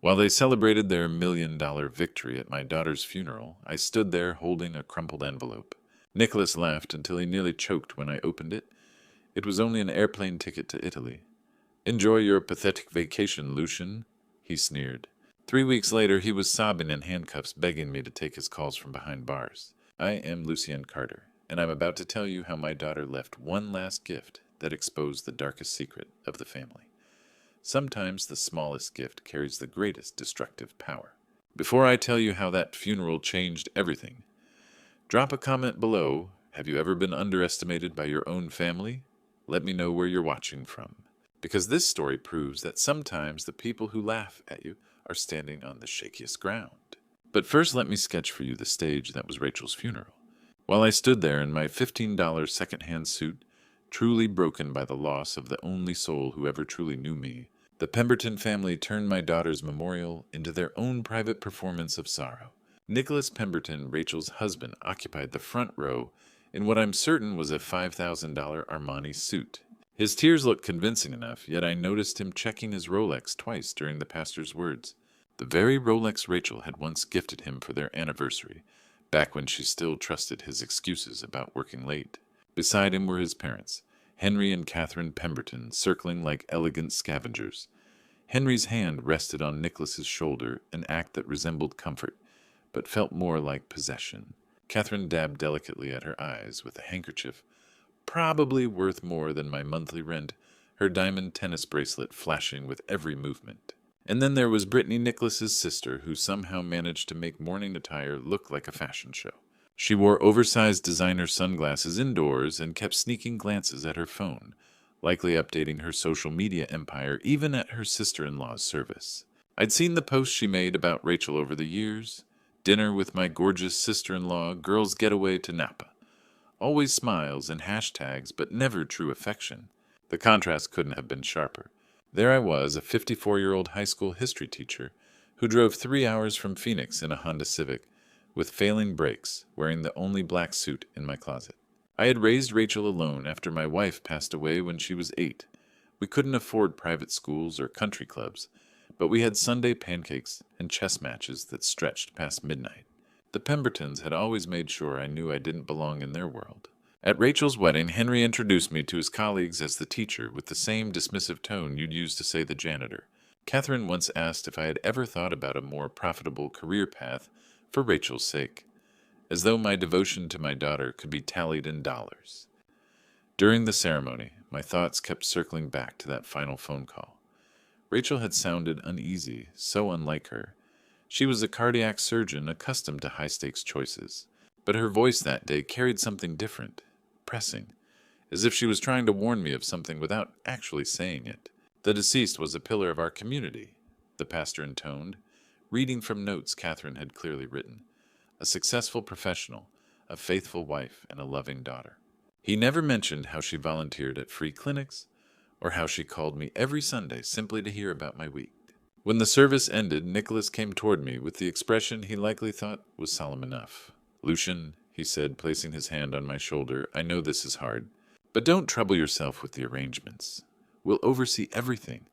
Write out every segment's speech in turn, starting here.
While they celebrated their $1 million victory at my daughter's funeral, I stood there holding a crumpled envelope. Nicholas laughed until he nearly choked when I opened it. It was only an airplane ticket to Italy. "Enjoy your pathetic vacation, Lucian," he sneered. 3 weeks later, he was sobbing in handcuffs, begging me to take his calls from behind bars. I am Lucien Carter, and I'm about to tell you how my daughter left one last gift that exposed the darkest secret of the family. Sometimes the smallest gift carries the greatest destructive power. Before I tell you how that funeral changed everything, drop a comment below. Have you ever been underestimated by your own family? Let me know where you're watching from. Because this story proves that sometimes the people who laugh at you are standing on the shakiest ground. But first, let me sketch for you the stage that was Rachel's funeral. While I stood there in my $15 secondhand suit, truly broken by the loss of the only soul who ever truly knew me, the Pemberton family turned my daughter's memorial into their own private performance of sorrow. Nicholas Pemberton, Rachel's husband, occupied the front row in what I'm certain was a $5,000 Armani suit. His tears looked convincing enough, yet I noticed him checking his Rolex twice during the pastor's words. The very Rolex Rachel had once gifted him for their anniversary, back when she still trusted his excuses about working late. Beside him were his parents, Henry and Catherine Pemberton, circling like elegant scavengers. Henry's hand rested on Nicholas's shoulder, an act that resembled comfort, but felt more like possession. Catherine dabbed delicately at her eyes with a handkerchief, probably worth more than my monthly rent, her diamond tennis bracelet flashing with every movement. And then there was Brittany, Nicholas's sister, who somehow managed to make morning attire look like a fashion show. She wore oversized designer sunglasses indoors and kept sneaking glances at her phone, likely updating her social media empire even at her sister-in-law's service. I'd seen the posts she made about Rachel over the years. Dinner with my gorgeous sister-in-law, girls' getaway to Napa. Always smiles and hashtags, but never true affection. The contrast couldn't have been sharper. There I was, a 54-year-old high school history teacher who drove 3 hours from Phoenix in a Honda Civic, with failing brakes, wearing the only black suit in my closet. I had raised Rachel alone after my wife passed away when she was 8. We couldn't afford private schools or country clubs, but we had Sunday pancakes and chess matches that stretched past midnight. The Pembertons had always made sure I knew I didn't belong in their world. At Rachel's wedding, Henry introduced me to his colleagues as the teacher with the same dismissive tone you'd use to say the janitor. Catherine once asked if I had ever thought about a more profitable career path for Rachel's sake, as though my devotion to my daughter could be tallied in dollars. During the ceremony, my thoughts kept circling back to that final phone call. Rachel had sounded uneasy, so unlike her. She was a cardiac surgeon accustomed to high-stakes choices, but her voice that day carried something different, pressing, as if she was trying to warn me of something without actually saying it. "The deceased was a pillar of our community," the pastor intoned, reading from notes Catherine had clearly written. "A successful professional, a faithful wife, and a loving daughter." He never mentioned how she volunteered at free clinics, or how she called me every Sunday simply to hear about my week. When the service ended, Nicholas came toward me with the expression he likely thought was solemn enough. "Lucian," he said, placing his hand on my shoulder, "I know this is hard, but don't trouble yourself with the arrangements. We'll oversee everything.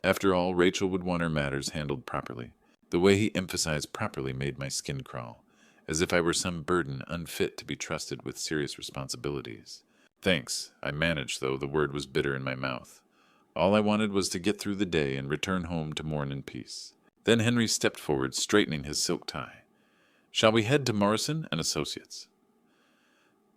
After all, Rachel would want her matters handled properly." The way he emphasized properly made my skin crawl, as if I were some burden unfit to be trusted with serious responsibilities. "Thanks," I managed, though the word was bitter in my mouth. All I wanted was to get through the day and return home to mourn in peace. Then Henry stepped forward, straightening his silk tie. "Shall we head to Morrison and Associates?"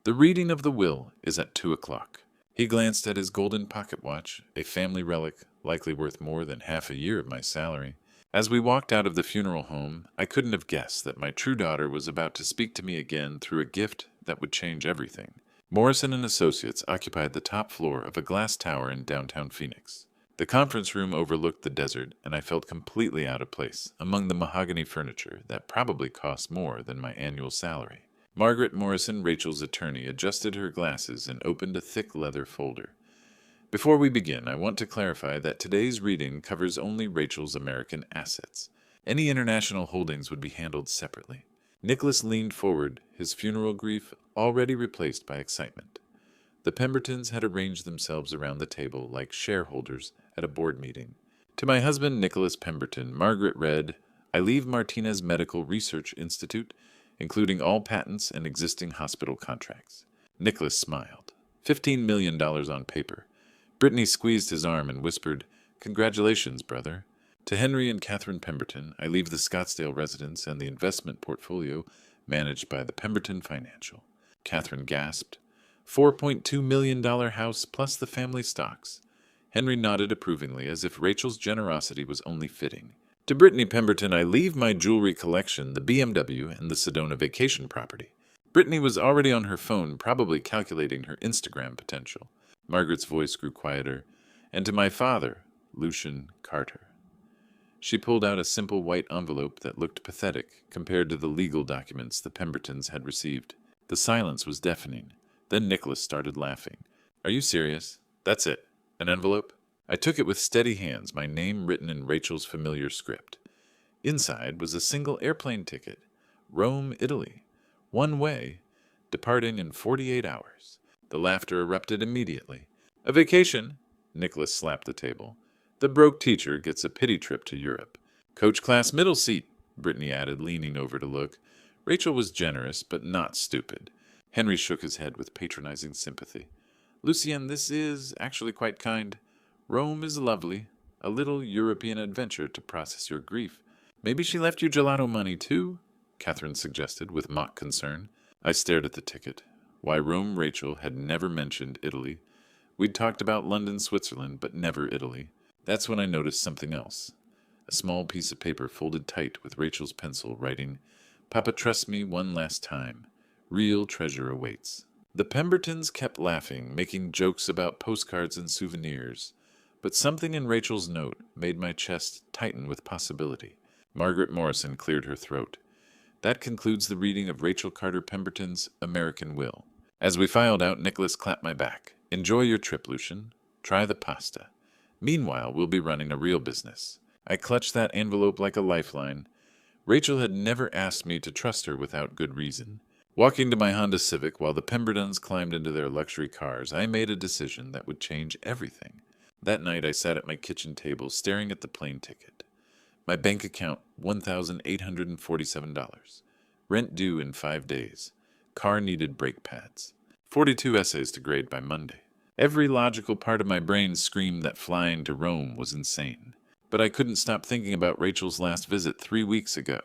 "The reading of the will is at 2 o'clock. He glanced at his golden pocket watch, a family relic likely worth more than half a year of my salary. As we walked out of the funeral home, I couldn't have guessed that my true daughter was about to speak to me again through a gift that would change everything. Morrison and Associates occupied the top floor of a glass tower in downtown Phoenix. The conference room overlooked the desert, and I felt completely out of place among the mahogany furniture that probably cost more than my annual salary. Margaret Morrison, Rachel's attorney, adjusted her glasses and opened a thick leather folder. "Before we begin, I want to clarify that today's reading covers only Rachel's American assets. Any international holdings would be handled separately." Nicholas leaned forward, his funeral grief already replaced by excitement. The Pembertons had arranged themselves around the table like shareholders at a board meeting. To my husband, Nicholas Pemberton, Margaret read, I leave Martinez Medical Research Institute, including all patents and existing hospital contracts. Nicholas smiled. $15 million on paper. Brittany squeezed his arm and whispered, Congratulations, brother. To Henry and Catherine Pemberton, I leave the Scottsdale residence and the investment portfolio managed by the Pemberton Financial. Catherine gasped. $4.2 million house plus the family stocks. Henry nodded approvingly, as if Rachel's generosity was only fitting. To Brittany Pemberton, I leave my jewelry collection, the BMW, and the Sedona vacation property. Brittany was already on her phone, probably calculating her Instagram potential. Margaret's voice grew quieter. And to my father, Lucian Carter. She pulled out a simple white envelope that looked pathetic compared to the legal documents the Pembertons had received. The silence was deafening. Then Nicholas started laughing. Are you serious? That's it. An envelope? I took it with steady hands, my name written in Rachel's familiar script. Inside was a single airplane ticket. Rome, Italy. One way. Departing in 48 hours. The laughter erupted immediately. A vacation? Nicholas slapped the table. The broke teacher gets a pity trip to Europe. Coach class middle seat, Brittany added, leaning over to look. Rachel was generous, but not stupid. Henry shook his head with patronizing sympathy. Lucien, this is actually quite kind. Rome is lovely. A little European adventure to process your grief. Maybe she left you gelato money, too? Catherine suggested, with mock concern. I stared at the ticket. Why, Rome Rachel had never mentioned Italy. We'd talked about London, Switzerland, but never Italy. That's when I noticed something else. A small piece of paper folded tight with Rachel's pencil, writing, Papa, trust me one last time. Real treasure awaits. The Pembertons kept laughing, making jokes about postcards and souvenirs. But something in Rachel's note made my chest tighten with possibility. Margaret Morrison cleared her throat. That concludes the reading of Rachel Carter Pemberton's American Will. As we filed out, Nicholas clapped my back. Enjoy your trip, Lucian. Try the pasta. Meanwhile, we'll be running a real business. I clutched that envelope like a lifeline. Rachel had never asked me to trust her without good reason. Walking to my Honda Civic while the Pembertons climbed into their luxury cars, I made a decision that would change everything. That night I sat at my kitchen table staring at the plane ticket. My bank account, $1,847. Rent due in 5 days. Car needed brake pads. 42 essays to grade by Monday. Every logical part of my brain screamed that flying to Rome was insane. But I couldn't stop thinking about Rachel's last visit 3 weeks ago.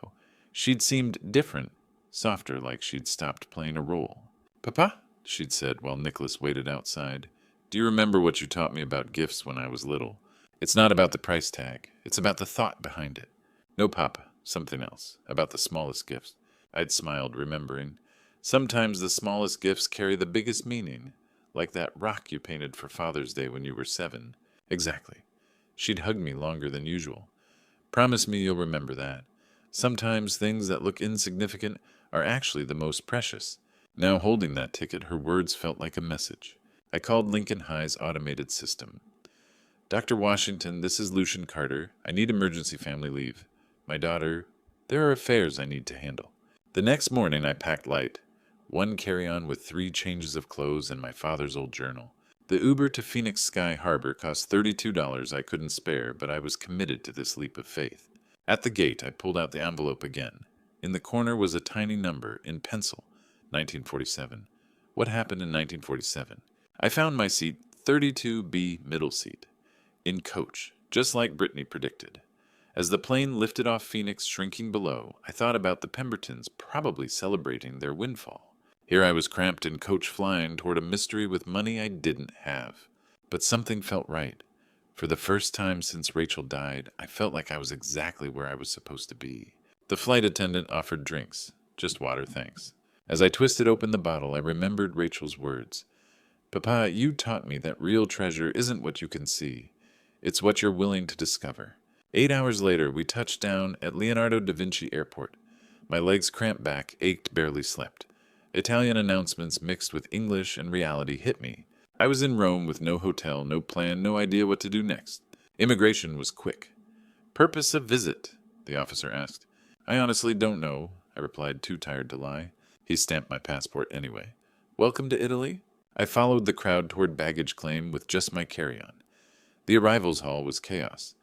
She'd seemed different, softer, like she'd stopped playing a role. Papa, she'd said while Nicholas waited outside, do you remember what you taught me about gifts when I was little? It's not about the price tag. It's about the thought behind it. No, Papa, something else. About the smallest gifts. I'd smiled, remembering. Sometimes the smallest gifts carry the biggest meaning, like that rock you painted for Father's Day when you were 7. Exactly. She'd hugged me longer than usual. Promise me you'll remember that. Sometimes things that look insignificant are actually the most precious. Now holding that ticket, her words felt like a message. I called Lincoln High's automated system. Dr. Washington, this is Lucian Carter. I need emergency family leave. My daughter, there are affairs I need to handle. The next morning I packed light. 1 carry-on with 3 changes of clothes and my father's old journal. The Uber to Phoenix Sky Harbor cost $32 I couldn't spare, but I was committed to this leap of faith. At the gate, I pulled out the envelope again. In the corner was a tiny number, in pencil, 1947. What happened in 1947? I found my seat, 32B middle seat, in coach, just like Brittany predicted. As the plane lifted off Phoenix, shrinking below, I thought about the Pembertons probably celebrating their windfall. Here I was cramped in coach flying toward a mystery with money I didn't have. But something felt right. For the first time since Rachel died, I felt like I was exactly where I was supposed to be. The flight attendant offered drinks. Just water, thanks. As I twisted open the bottle, I remembered Rachel's words. Papa, you taught me that real treasure isn't what you can see. It's what you're willing to discover. 8 hours later, we touched down at Leonardo da Vinci Airport. My legs cramped back, ached, barely slept. Italian announcements mixed with English and reality hit me. I was in Rome with no hotel, no plan, no idea what to do next. Immigration was quick. Purpose of visit? The officer asked. I honestly don't know, I replied, too tired to lie. He stamped my passport anyway. Welcome to Italy? I followed the crowd toward baggage claim with just my carry-on. The arrivals hall was chaos.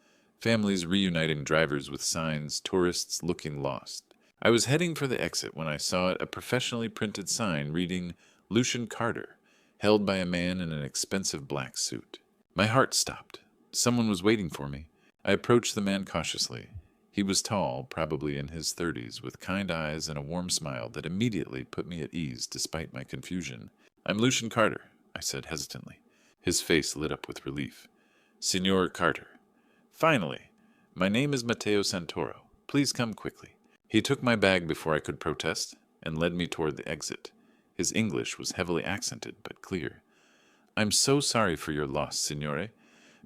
Families reuniting, drivers with signs, tourists looking lost. I was heading for the exit when I saw a professionally printed sign reading Lucian Carter, held by a man in an expensive black suit. My heart stopped. Someone was waiting for me. I approached the man cautiously. He was tall, probably in his 30s, with kind eyes and a warm smile that immediately put me at ease despite my confusion. "I'm Lucian Carter," I said hesitantly. His face lit up with relief. "Signor Carter." "Finally. My name is Matteo Santoro. Please come quickly." He took my bag before I could protest and led me toward the exit. His English was heavily accented but clear. "I'm so sorry for your loss, signore.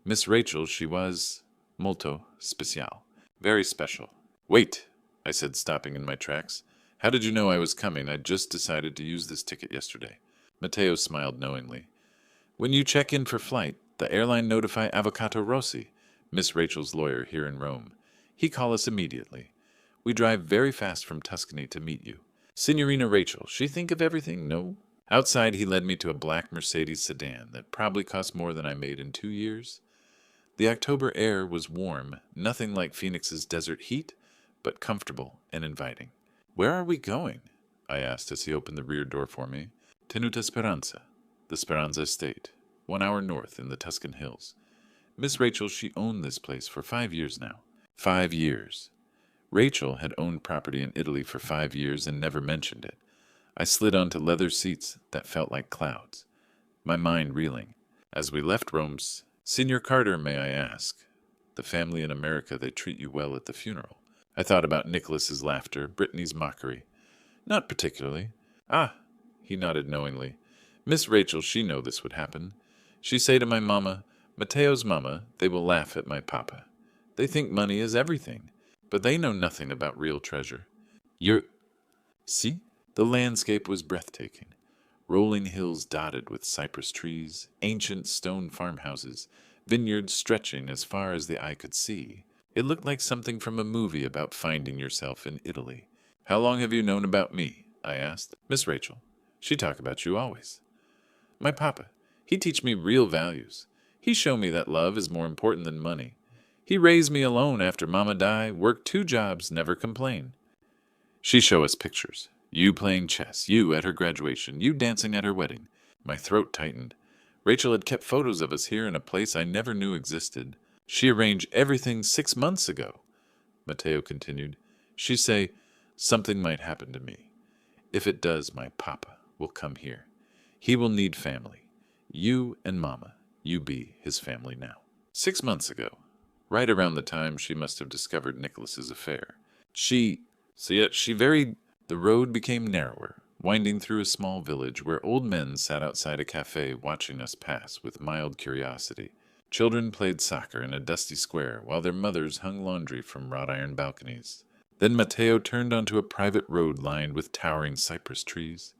Miss Rachel, she was molto special. Very special." "Wait," I said, stopping in my tracks. "How did you know I was coming? I just decided to use this ticket yesterday." Matteo smiled knowingly. "When you check in for flight, the airline notify Avvocato Rossi, Miss Rachel's lawyer here in Rome. He call us immediately. We drive very fast from Tuscany to meet you. Signorina Rachel, she think of everything, no?" Outside, he led me to a black Mercedes sedan that probably cost more than I made in 2 years. The October air was warm, nothing like Phoenix's desert heat, but comfortable and inviting. "Where are we going?" I asked as he opened the rear door for me. "Tenuta Speranza, the Speranza estate, 1 hour north in the Tuscan hills. Miss Rachel, she owned this place for 5 years now." 5 years. Rachel had owned property in Italy for 5 years and never mentioned it. I slid onto leather seats that felt like clouds, my mind reeling. As we left Rome's, "Signor Carter, may I ask? The family in America, they treat you well at the funeral." I thought about Nicholas's laughter, Brittany's mockery. "Not particularly." "Ah," he nodded knowingly. "Miss Rachel, she know this would happen. She say to my mama, Matteo's mama, they will laugh at my papa. They think money is everything, but they know nothing about real treasure. You're... See?" The landscape was breathtaking. Rolling hills dotted with cypress trees, ancient stone farmhouses, vineyards stretching as far as the eye could see. It looked like something from a movie about finding yourself in Italy. "How long have you known about me?" I asked. "Miss Rachel. She talk about you always." "My papa. He teach me real values. He show me that love is more important than money. He raised me alone after mama die, worked 2 jobs, never complain." She show us pictures. You playing chess, you at her graduation, you dancing at her wedding. My throat tightened. Rachel had kept photos of us here in a place I never knew existed. "She arranged everything 6 months ago," Matteo continued. "She say, something might happen to me. If it does, my papa will come here. He will need family. You and mama, you be his family now." 6 months ago, right around the time she must have discovered Nicholas's affair. She very... The road became narrower, winding through a small village where old men sat outside a cafe watching us pass with mild curiosity. Children played soccer in a dusty square while their mothers hung laundry from wrought iron balconies. Then Matteo turned onto a private road lined with towering cypress trees.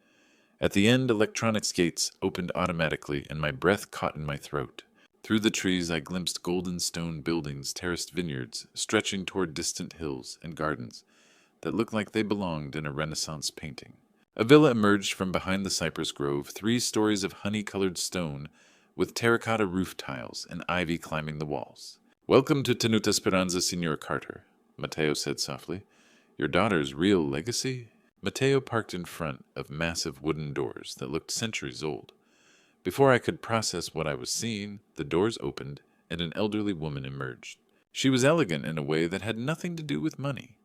At the end, electronics gates opened automatically and my breath caught in my throat. Through the trees I glimpsed golden stone buildings, terraced vineyards, stretching toward distant hills and gardens that looked like they belonged in a Renaissance painting. A villa emerged from behind the cypress grove, 3 stories of honey-colored stone with terracotta roof tiles and ivy climbing the walls. "Welcome to Tenuta Speranza, Signor Carter," Matteo said softly. "Your daughter's real legacy?" Matteo parked in front of massive wooden doors that looked centuries old. Before I could process what I was seeing, the doors opened and an elderly woman emerged. She was elegant in a way that had nothing to do with money.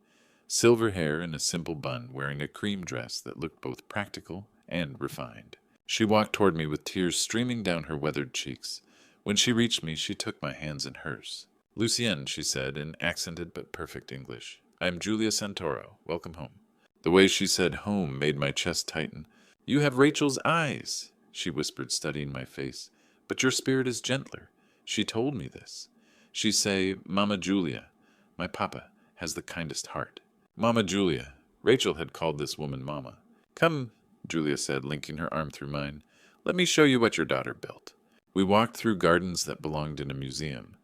Silver hair in a simple bun, wearing a cream dress that looked both practical and refined. She walked toward me with tears streaming down her weathered cheeks. When she reached me, she took my hands in hers. "Lucien," she said in accented but perfect English. "I am Julia Santoro. Welcome home." The way she said home made my chest tighten. "You have Rachel's eyes," she whispered, studying my face. "But your spirit is gentler. She told me this. She say, Mama Julia, my papa, has the kindest heart." Mama Julia. Rachel had called this woman Mama. "Come," Julia said, linking her arm through mine. "Let me show you what your daughter built." We walked through gardens that belonged in a museum.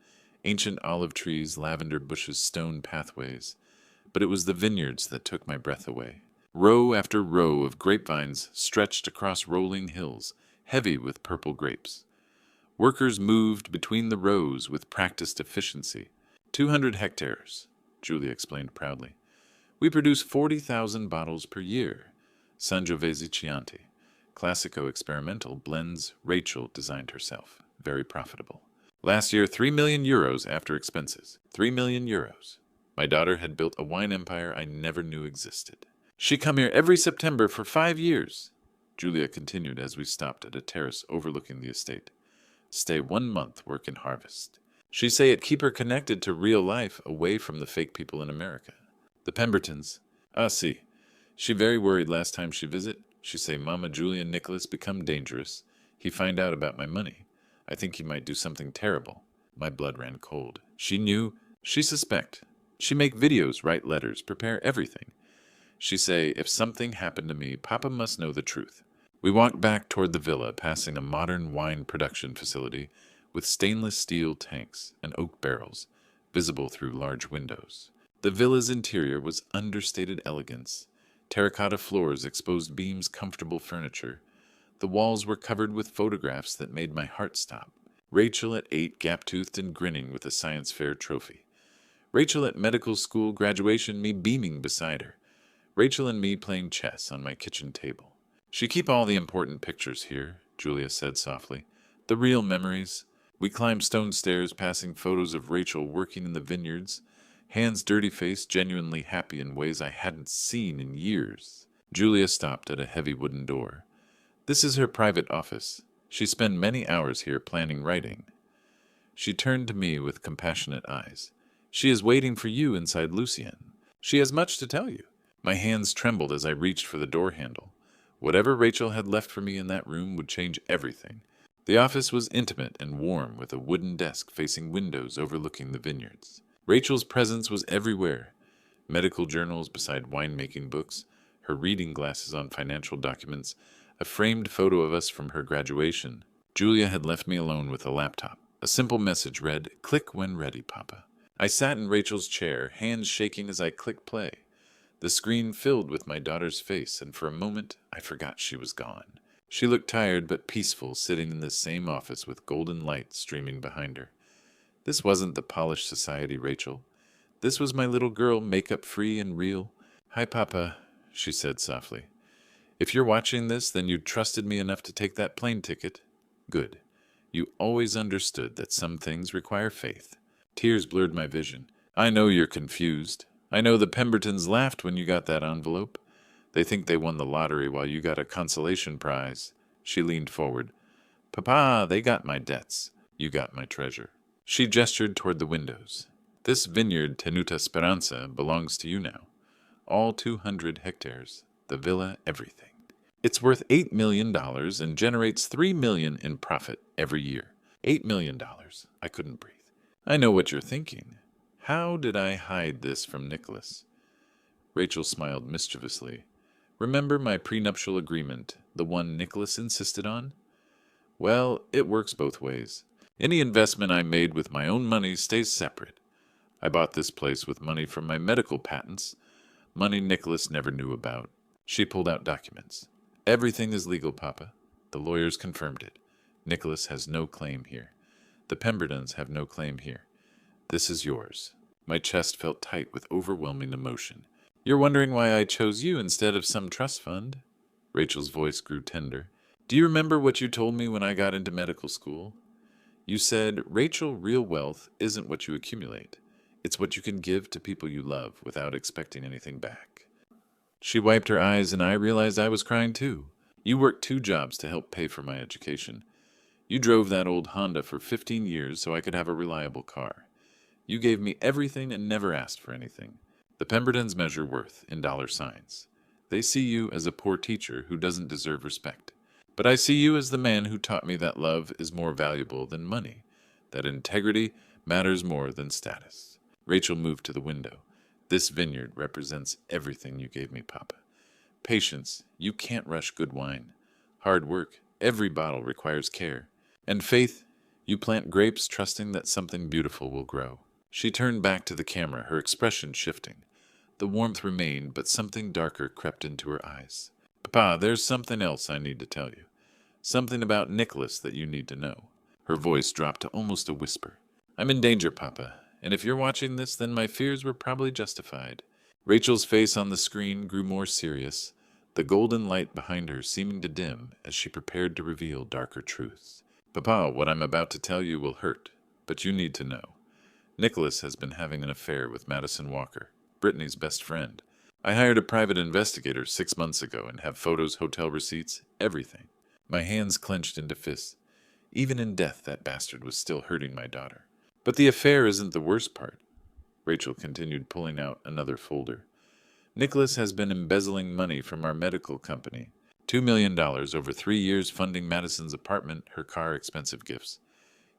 Ancient olive trees, lavender bushes, stone pathways. But it was the vineyards that took my breath away. Row after row of grapevines stretched across rolling hills, heavy with purple grapes. Workers moved between the rows with practiced efficiency. 200 hectares, Julia explained proudly. We produce 40,000 bottles per year. Sangiovese Chianti. Classico experimental blends Rachel designed herself. Very profitable. Last year, 3 million euros after expenses. 3 million euros. My daughter had built a wine empire I never knew existed. She come here every September for 5 years, Julia continued as we stopped at a terrace overlooking the estate. Stay 1 month, work and harvest. She say it keep her connected to real life away from the fake people in America. The Pembertons. Ah, see. She very worried last time she visit. She say Mama Julia and Nicholas become dangerous. He find out about my money. I think he might do something terrible. My blood ran cold. She knew. She suspect. She make videos, write letters, prepare everything. She say, if something happened to me, Papa must know the truth. We walked back toward the villa, passing a modern wine production facility with stainless steel tanks and oak barrels, visible through large windows. The villa's interior was understated elegance. Terracotta floors, exposed beams, comfortable furniture. The walls were covered with photographs that made my heart stop. Rachel at 8, gap-toothed and grinning with a science fair trophy. Rachel at medical school graduation, me beaming beside her. Rachel and me playing chess on my kitchen table. She keep all the important pictures here, Julia said softly. The real memories. We climbed stone stairs, passing photos of Rachel working in the vineyards, hands dirty-faced, genuinely happy in ways I hadn't seen in years. Julia stopped at a heavy wooden door. This is her private office. She spent many hours here planning writing. She turned to me with compassionate eyes. She is waiting for you inside Lucien. She has much to tell you. My hands trembled as I reached for the door handle. Whatever Rachel had left for me in that room would change everything. The office was intimate and warm, with a wooden desk facing windows overlooking the vineyards. Rachel's presence was everywhere. Medical journals beside winemaking books, her reading glasses on financial documents, a framed photo of us from her graduation. Julia had left me alone with a laptop. A simple message read, "Click when ready, Papa." I sat in Rachel's chair, hands shaking as I clicked play. The screen filled with my daughter's face, and for a moment I forgot she was gone. She looked tired but peaceful, sitting in the same office with golden light streaming behind her. This wasn't the polished society Rachel. This was my little girl, makeup-free and real. "Hi, Papa," she said softly. "If you're watching this, then you trusted me enough to take that plane ticket. Good. You always understood that some things require faith." Tears blurred my vision. "I know you're confused. I know the Pembertons laughed when you got that envelope. They think they won the lottery while you got a consolation prize." She leaned forward. "Papa, they got my debts. You got my treasure." She gestured toward the windows. "This vineyard, Tenuta Speranza, belongs to you now. All 200 hectares. The villa, everything. It's worth $8 million and generates $3 million in profit every year. $8 million. I couldn't breathe. I know what you're thinking. How did I hide this from Nicholas? Rachel smiled mischievously. Remember my prenuptial agreement, the one Nicholas insisted on? Well, it works both ways. Any investment I made with my own money stays separate. I bought this place with money from my medical patents, money Nicholas never knew about. She pulled out documents. Everything is legal, Papa. The lawyers confirmed it. Nicholas has no claim here. The Pembertons have no claim here. This is yours. My chest felt tight with overwhelming emotion. You're wondering why I chose you instead of some trust fund? Rachel's voice grew tender. Do you remember what you told me when I got into medical school? You said, Rachel, real wealth isn't what you accumulate. It's what you can give to people you love without expecting anything back. She wiped her eyes and I realized I was crying too. You worked 2 jobs to help pay for my education. You drove that old Honda for 15 years so I could have a reliable car. You gave me everything and never asked for anything. The Pembertons measure worth in dollar signs. They see you as a poor teacher who doesn't deserve respect. But I see you as the man who taught me that love is more valuable than money, that integrity matters more than status. Rachel moved to the window. This vineyard represents everything you gave me, Papa. Patience, you can't rush good wine. Hard work, every bottle requires care. And faith, you plant grapes trusting that something beautiful will grow. She turned back to the camera, her expression shifting. The warmth remained, but something darker crept into her eyes. Papa, there's something else I need to tell you. Something about Nicholas that you need to know. Her voice dropped to almost a whisper. I'm in danger, Papa. And if you're watching this, then my fears were probably justified. Rachel's face on the screen grew more serious, the golden light behind her seeming to dim as she prepared to reveal darker truths. Papa, what I'm about to tell you will hurt, but you need to know. Nicholas has been having an affair with Madison Walker, Brittany's best friend. I hired a private investigator 6 months ago and have photos, hotel receipts, everything. My hands clenched into fists. Even in death, that bastard was still hurting my daughter. But the affair isn't the worst part. Rachel continued, pulling out another folder. Nicholas has been embezzling money from our medical company. $2 million over 3 years funding Madison's apartment, her car, expensive gifts.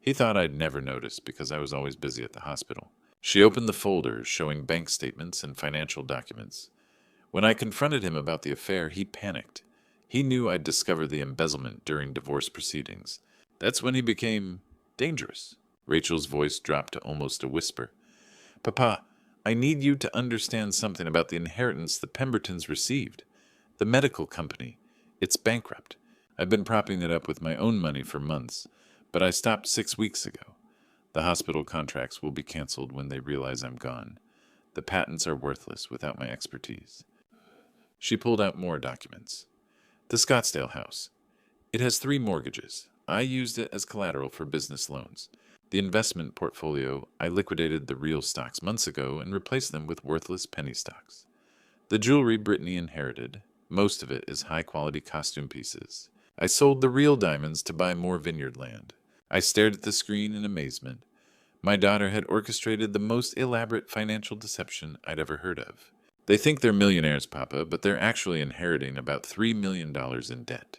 He thought I'd never notice because I was always busy at the hospital. She opened the folder showing bank statements and financial documents. When I confronted him about the affair, he panicked. He knew I'd discovered the embezzlement during divorce proceedings. That's when he became dangerous. Rachel's voice dropped to almost a whisper. Papa, I need you to understand something about the inheritance the Pembertons received. The medical company. It's bankrupt. I've been propping it up with my own money for months, but I stopped 6 weeks ago. The hospital contracts will be canceled when they realize I'm gone. The patents are worthless without my expertise. She pulled out more documents. The Scottsdale house. It has 3 mortgages. I used it as collateral for business loans. The investment portfolio, I liquidated the real stocks months ago and replaced them with worthless penny stocks. The jewelry Brittany inherited, most of it is high-quality costume pieces. I sold the real diamonds to buy more vineyard land. I stared at the screen in amazement. My daughter had orchestrated the most elaborate financial deception I'd ever heard of. They think they're millionaires, Papa, but they're actually inheriting about $3 million in debt.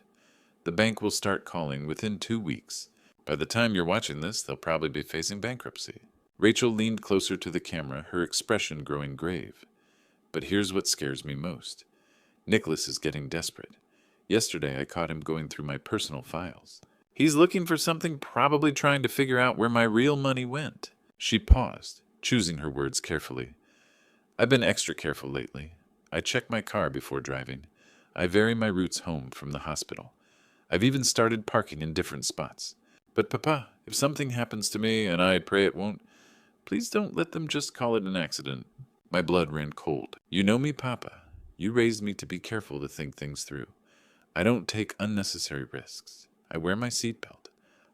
The bank will start calling within 2 weeks. By the time you're watching this, they'll probably be facing bankruptcy. Rachel leaned closer to the camera, her expression growing grave. But here's what scares me most. Nicholas is getting desperate. Yesterday, I caught him going through my personal files. He's looking for something, probably trying to figure out where my real money went. She paused, choosing her words carefully. I've been extra careful lately. I check my car before driving. I vary my routes home from the hospital. I've even started parking in different spots. But Papa, if something happens to me, and I pray it won't, please don't let them just call it an accident. My blood ran cold. You know me, Papa. You raised me to be careful to think things through. I don't take unnecessary risks. I wear my seatbelt.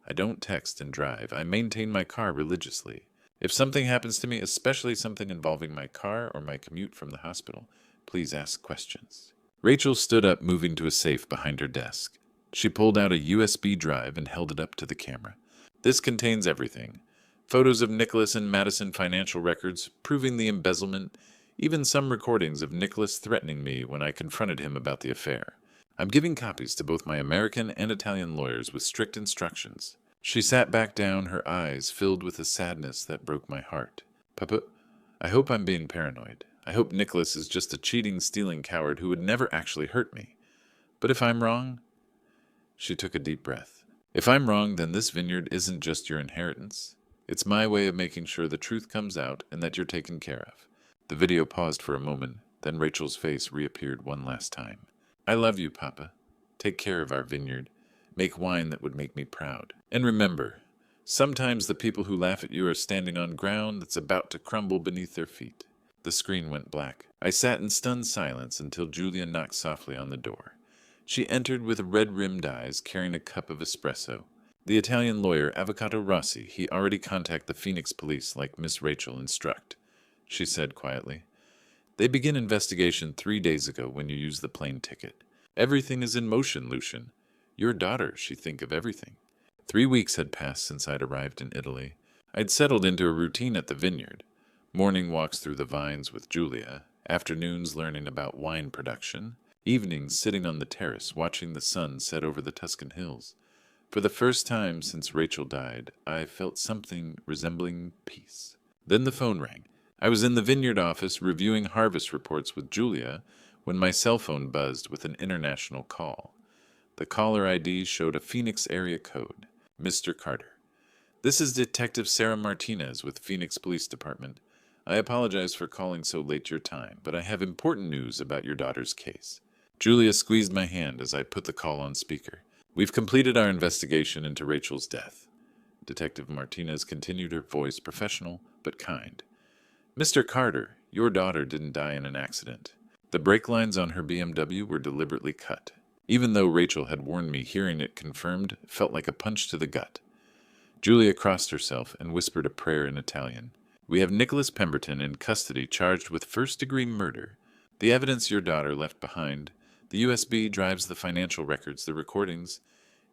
I don't text and drive. I maintain my car religiously. If something happens to me, especially something involving my car or my commute from the hospital, please ask questions. Rachel stood up, moving to a safe behind her desk. She pulled out a USB drive and held it up to the camera. This contains everything. Photos of Nicholas and Madison financial records proving the embezzlement, even some recordings of Nicholas threatening me when I confronted him about the affair. I'm giving copies to both my American and Italian lawyers with strict instructions. She sat back down, her eyes filled with a sadness that broke my heart. Papa, I hope I'm being paranoid. I hope Nicholas is just a cheating, stealing coward who would never actually hurt me. But if I'm wrong... She took a deep breath. If I'm wrong, then this vineyard isn't just your inheritance. It's my way of making sure the truth comes out and that you're taken care of. The video paused for a moment, then Rachel's face reappeared one last time. I love you, Papa. Take care of our vineyard. Make wine that would make me proud. And remember, sometimes the people who laugh at you are standing on ground that's about to crumble beneath their feet. The screen went black. I sat in stunned silence until Julia knocked softly on the door. She entered with red-rimmed eyes, carrying a cup of espresso. The Italian lawyer, Avvocato Rossi, he already contacted the Phoenix police like Miss Rachel instruct, she said quietly. They begin investigation 3 days ago when you use the plane ticket. Everything is in motion, Lucian. Your daughter, she think of everything. 3 weeks had passed since I'd arrived in Italy. I'd settled into a routine at the vineyard. Morning walks through the vines with Julia, afternoons learning about wine production, evenings sitting on the terrace watching the sun set over the Tuscan hills. For the first time since Rachel died, I felt something resembling peace. Then the phone rang. I was in the vineyard office reviewing harvest reports with Julia when my cell phone buzzed with an international call. The caller ID showed a Phoenix area code, Mr. Carter. This is Detective Sarah Martinez with Phoenix Police Department. I apologize for calling so late your time, but I have important news about your daughter's case. Julia squeezed my hand as I put the call on speaker. We've completed our investigation into Rachel's death. Detective Martinez continued, her voice professional, but kind. Mr. Carter, your daughter didn't die in an accident. The brake lines on her BMW were deliberately cut. Even though Rachel had warned me, hearing it confirmed felt like a punch to the gut. Julia crossed herself and whispered a prayer in Italian. We have Nicholas Pemberton in custody charged with first-degree murder. The evidence your daughter left behind, the USB drives, the financial records, the recordings,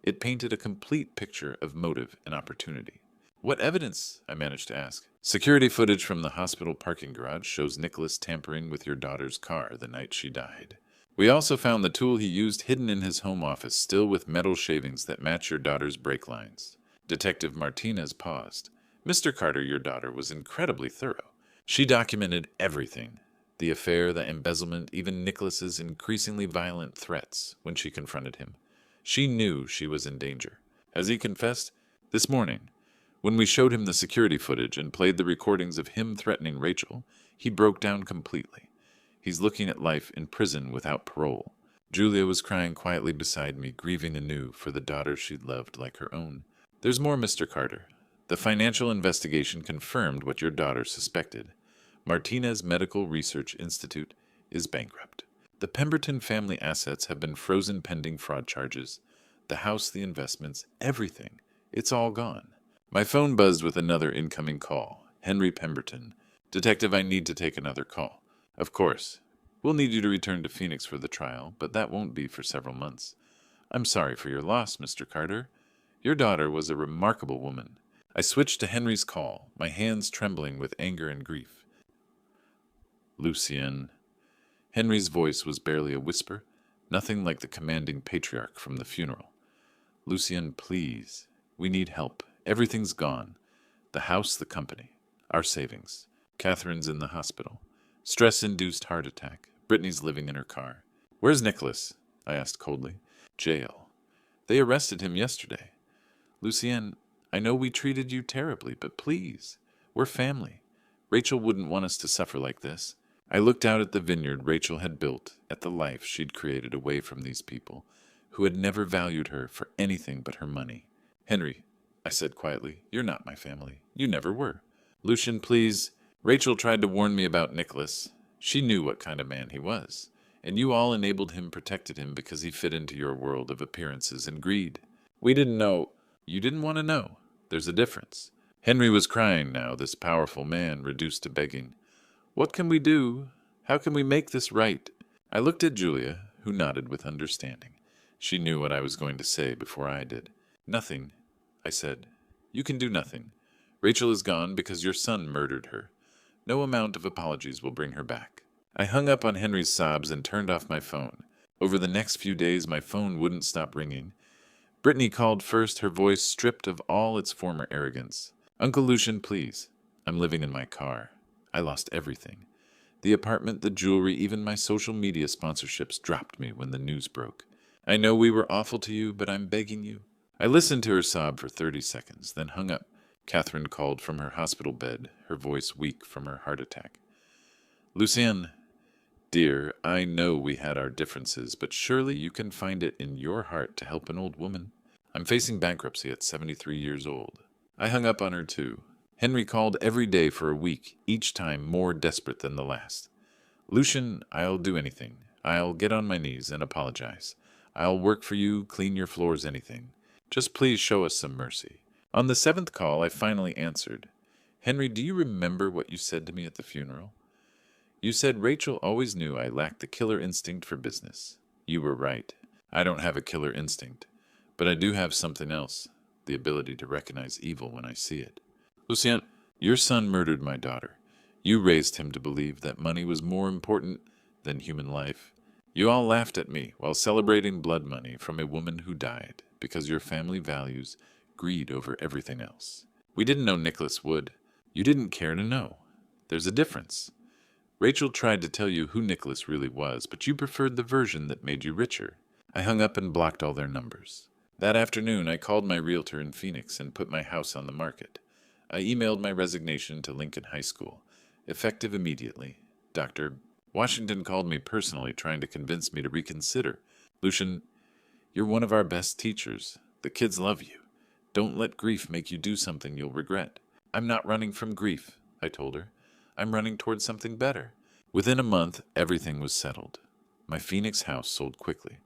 it painted a complete picture of motive and opportunity. What evidence? I managed to ask. Security footage from the hospital parking garage shows Nicholas tampering with your daughter's car the night she died. We also found the tool he used hidden in his home office, still with metal shavings that match your daughter's brake lines. Detective Martinez paused. Mr. Carter, your daughter, was incredibly thorough. She documented everything. The affair, the embezzlement, even Nicholas's increasingly violent threats when she confronted him. She knew she was in danger. As he confessed, this morning, when we showed him the security footage and played the recordings of him threatening Rachel, he broke down completely. He's looking at life in prison without parole. Julia was crying quietly beside me, grieving anew for the daughter she'd loved like her own. There's more, Mr. Carter. The financial investigation confirmed what your daughter suspected. Martinez Medical Research Institute is bankrupt. The Pemberton family assets have been frozen pending fraud charges. The house, the investments, everything. It's all gone. My phone buzzed with another incoming call. Henry Pemberton. Detective, I need to take another call. Of course. We'll need you to return to Phoenix for the trial, but that won't be for several months. I'm sorry for your loss, Mr. Carter. Your daughter was a remarkable woman. I switched to Henry's call, my hands trembling with anger and grief. Lucien. Henry's voice was barely a whisper, nothing like the commanding patriarch from the funeral. Lucien, please. We need help. Everything's gone. The house, the company, our savings. Catherine's in the hospital. Stress-induced heart attack. Brittany's living in her car. Where's Nicholas? I asked coldly. Jail. They arrested him yesterday. Lucien, I know we treated you terribly, but please, we're family. Rachel wouldn't want us to suffer like this. I looked out at the vineyard Rachel had built, at the life she'd created away from these people, who had never valued her for anything but her money. Henry, I said quietly, you're not my family. You never were. Lucien, please. Rachel tried to warn me about Nicholas. She knew what kind of man he was, and you all enabled him, protected him because he fit into your world of appearances and greed. We didn't know. You didn't want to know. There's a difference. Henry was crying now, this powerful man reduced to begging. What can we do? How can we make this right? I looked at Julia, who nodded with understanding. She knew what I was going to say before I did. Nothing, I said. You can do nothing. Rachel is gone because your son murdered her. No amount of apologies will bring her back. I hung up on Henry's sobs and turned off my phone. Over the next few days, my phone wouldn't stop ringing. Brittany called first, her voice stripped of all its former arrogance. Uncle Lucien, please. I'm living in my car. I lost everything. The apartment, the jewelry, even my social media sponsorships dropped me when the news broke. I know we were awful to you, but I'm begging you. I listened to her sob for 30 seconds, then hung up. Catherine called from her hospital bed, her voice weak from her heart attack. Lucien, dear, I know we had our differences, but surely you can find it in your heart to help an old woman. I'm facing bankruptcy at 73 years old. I hung up on her too. Henry called every day for a week, each time more desperate than the last. Lucien, I'll do anything. I'll get on my knees and apologize. I'll work for you, clean your floors, anything. Just please show us some mercy. On the 7th call, I finally answered. Henry, do you remember what you said to me at the funeral? You said Rachel always knew I lacked the killer instinct for business. You were right. I don't have a killer instinct, but I do have something else, the ability to recognize evil when I see it. Lucien, your son murdered my daughter. You raised him to believe that money was more important than human life. You all laughed at me while celebrating blood money from a woman who died because your family values greed over everything else. We didn't know Nicholas would. You didn't care to know. There's a difference. Rachel tried to tell you who Nicholas really was, but you preferred the version that made you richer. I hung up and blocked all their numbers. That afternoon, I called my realtor in Phoenix and put my house on the market. I emailed my resignation to Lincoln High School, effective immediately. Dr. Washington called me personally, trying to convince me to reconsider. Lucien, you're one of our best teachers. The kids love you. Don't let grief make you do something you'll regret. I'm not running from grief. I told her. I'm running towards something better. Within a month, everything was settled. My Phoenix house sold quickly.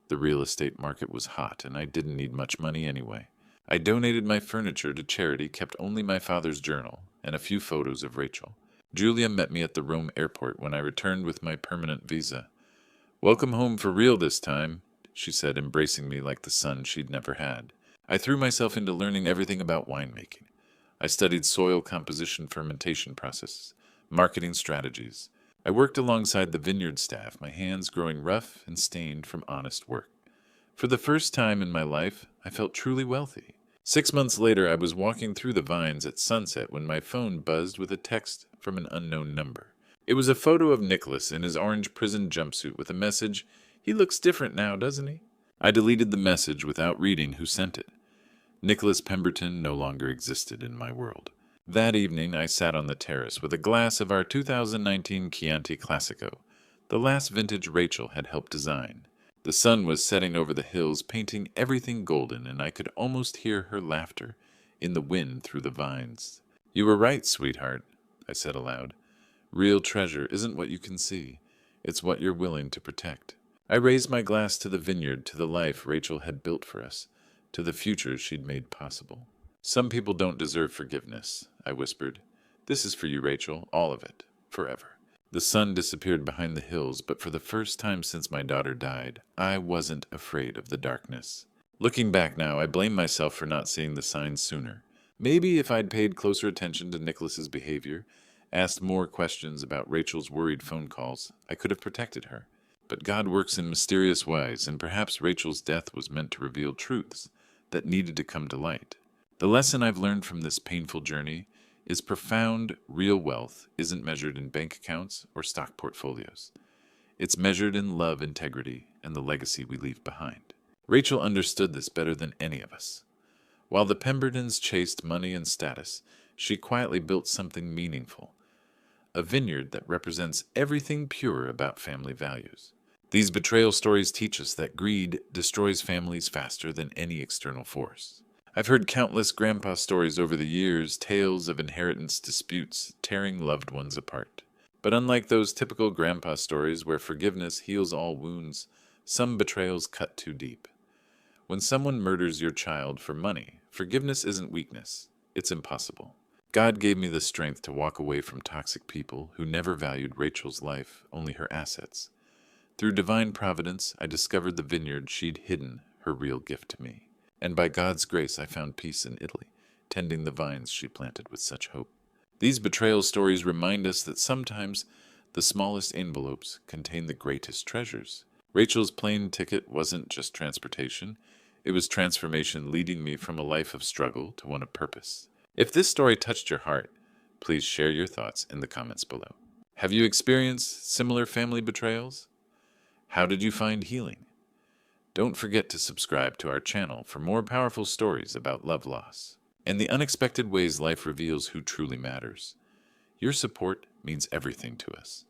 The real estate market was hot, and I didn't need much money anyway. I donated my furniture to charity, kept only my father's journal, and a few photos of Rachel. Julia met me at the Rome airport when I returned with my permanent visa. "Welcome home for real this time," she said, embracing me like the son she'd never had. I threw myself into learning everything about winemaking. I studied soil composition fermentation processes, marketing strategies. I worked alongside the vineyard staff, my hands growing rough and stained from honest work. For the first time in my life, I felt truly wealthy. 6 months later, I was walking through the vines at sunset when my phone buzzed with a text from an unknown number. It was a photo of Nicholas in his orange prison jumpsuit with a message, "He looks different now, doesn't he?" I deleted the message without reading who sent it. Nicholas Pemberton no longer existed in my world. That evening, I sat on the terrace with a glass of our 2019 Chianti Classico, the last vintage Rachel had helped design. The sun was setting over the hills, painting everything golden, and I could almost hear her laughter in the wind through the vines. "You were right, sweetheart," I said aloud. "Real treasure isn't what you can see. It's what you're willing to protect." I raised my glass to the vineyard, to the life Rachel had built for us, to the future she'd made possible. "Some people don't deserve forgiveness," I whispered. "This is for you, Rachel, all of it, forever." The sun disappeared behind the hills, but for the first time since my daughter died, I wasn't afraid of the darkness. Looking back now, I blame myself for not seeing the signs sooner. Maybe if I'd paid closer attention to Nicholas's behavior, asked more questions about Rachel's worried phone calls, I could have protected her. But God works in mysterious ways, and perhaps Rachel's death was meant to reveal truths that needed to come to light. The lesson I've learned from this painful journey is profound, real wealth isn't measured in bank accounts or stock portfolios. It's measured in love, integrity, and the legacy we leave behind. Rachel understood this better than any of us. While the Pembertons chased money and status, she quietly built something meaningful, a vineyard that represents everything pure about family values. These betrayal stories teach us that greed destroys families faster than any external force. I've heard countless grandpa stories over the years, tales of inheritance disputes tearing loved ones apart. But unlike those typical grandpa stories where forgiveness heals all wounds, some betrayals cut too deep. When someone murders your child for money, forgiveness isn't weakness, it's impossible. God gave me the strength to walk away from toxic people who never valued Rachel's life, only her assets. Through divine providence, I discovered the vineyard she'd hidden, her real gift to me. And by God's grace, I found peace in Italy, tending the vines she planted with such hope. These betrayal stories remind us that sometimes the smallest envelopes contain the greatest treasures. Rachel's plane ticket wasn't just transportation, it was transformation, leading me from a life of struggle to one of purpose. If this story touched your heart, please share your thoughts in the comments below. Have you experienced similar family betrayals? How did you find healing? Don't forget to subscribe to our channel for more powerful stories about love loss and the unexpected ways life reveals who truly matters. Your support means everything to us.